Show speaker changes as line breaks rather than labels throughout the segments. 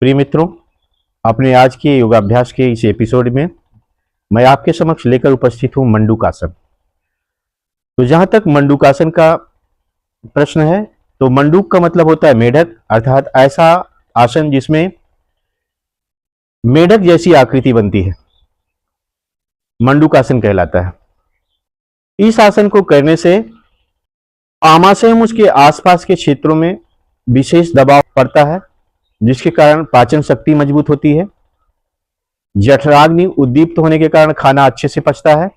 प्रिय मित्रों, अपने आज के योगाभ्यास के इस एपिसोड में मैं आपके समक्ष लेकर उपस्थित हूं मंडूकासन। तो जहां तक मंडूकासन का प्रश्न है, तो मंडूक का मतलब होता है मेढक, अर्थात ऐसा आसन जिसमें मेढक जैसी आकृति बनती है, मंडूकासन कहलाता है। इस आसन को करने से आमाशय एवं उसके आसपास के क्षेत्रों में विशेष दबाव पड़ता है, जिसके कारण पाचन शक्ति मजबूत होती है। जठराग्नि उद्दीप्त होने के कारण खाना अच्छे से पचता है।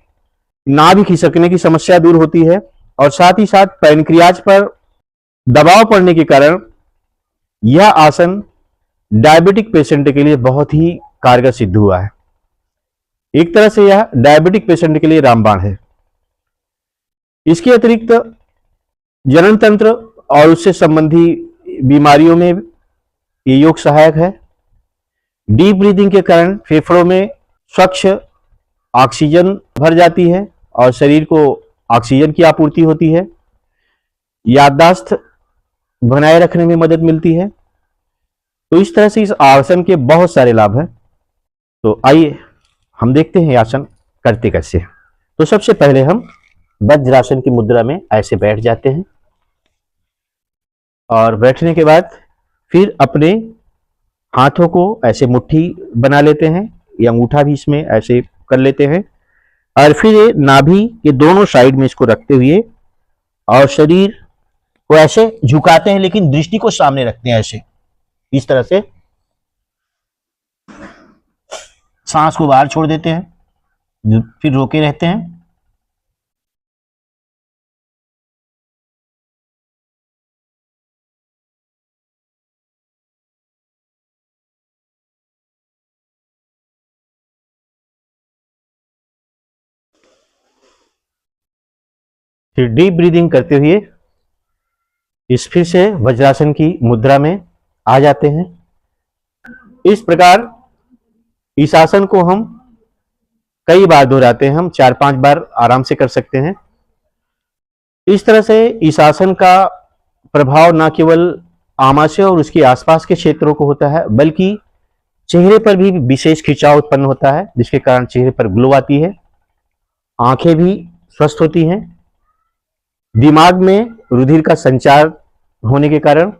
नाभि खिसकने की समस्या दूर होती है और साथ ही साथ पैनक्रियाज पर दबाव पड़ने के कारण यह आसन डायबिटिक पेशेंट के लिए बहुत ही कारगर सिद्ध हुआ है। एक तरह से यह डायबिटिक पेशेंट के लिए रामबाण है। इसके अतिरिक्त जनन तंत्र और उससे संबंधी बीमारियों में ये योग सहायक है। डीप ब्रीदिंग के कारण फेफड़ों में स्वच्छ ऑक्सीजन भर जाती है और शरीर को ऑक्सीजन की आपूर्ति होती है। याददाश्त बनाए रखने में मदद मिलती है। तो इस तरह से इस आसन के बहुत सारे लाभ हैं। तो आइए हम देखते हैं आसन करते कैसे। तो सबसे पहले हम वज्रासन की मुद्रा में ऐसे बैठ जाते हैं और बैठने के बाद फिर अपने हाथों को ऐसे मुट्ठी बना लेते हैं या अंगूठा भी इसमें ऐसे कर लेते हैं और फिर ये नाभि के दोनों साइड में इसको रखते हुए और शरीर को ऐसे झुकाते हैं, लेकिन दृष्टि को सामने रखते हैं ऐसे, इस तरह से। सांस को बाहर छोड़ देते हैं, फिर रोके रहते हैं। फिर डीप ब्रीदिंग करते हुए इस फिर से वज्रासन की मुद्रा में आ जाते हैं। इस प्रकार इस आसन को हम कई बार दोहराते हैं, हम 4-5 बार आराम से कर सकते हैं। इस तरह से इस आसन का प्रभाव न केवल आमाशय और उसके आसपास के क्षेत्रों को होता है, बल्कि चेहरे पर भी विशेष खिंचाव उत्पन्न होता है, जिसके कारण चेहरे पर ग्लो आती है, आंखें भी स्वस्थ होती हैं। दिमाग में रुधिर का संचार होने के कारण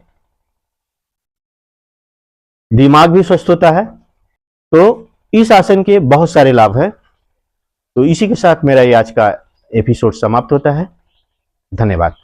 दिमाग भी स्वस्थ होता है। तो इस आसन के बहुत सारे लाभ हैं। तो इसी के साथ मेरा ये आज का एपिसोड समाप्त होता है। धन्यवाद।